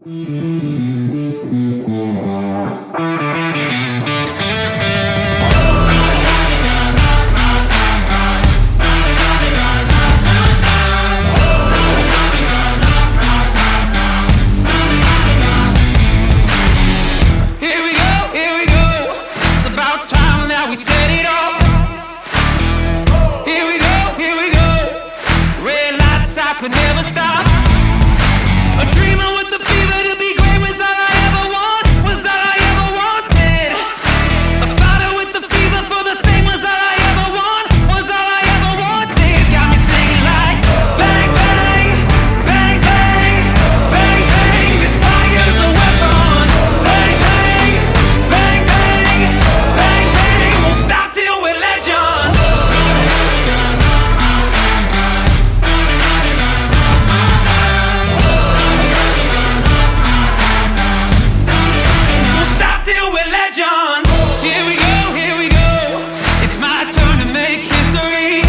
We set it off. Here we go. Red lights, I could never stop. A dreamer with the fever to be great was all I ever want, was all I ever wanted. A fighter with the fever for the fame was all I ever want, was all I ever wanted. Got me singing like bang, bang, bang, bang, bang, bang. This fire's a weapon. Bang, bang, bang, bang, bang, bang. Won't stop till we're legends. Won't stop till we're legends. Here we go. It's my turn to make history.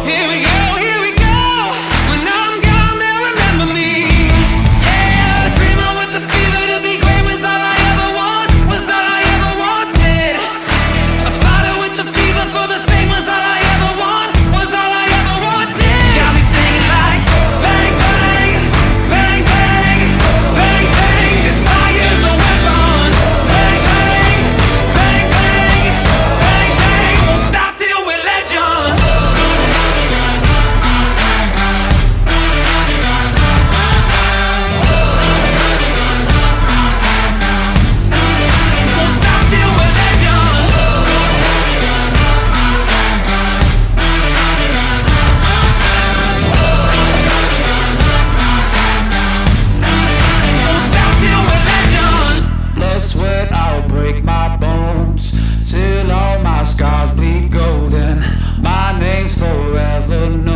Here we go. When I'm gone, they'll remember me. Yeah, a dreamer with the fever to be great was all I ever want, was all I ever wanted. A fighter with the fever for the fame was all I ever want, was all I ever wanted. Got me singing like bang, bang, bang, bang, bang, bang. This fire's a weapon. Bang, bang, bang, bang, bang, bang. Won't stop till we're legends. Won't stop till we're legends. Won't stop till we're legends. Blood, sweat, I'll break my bones till all my scars bleed golden. My name's forever known.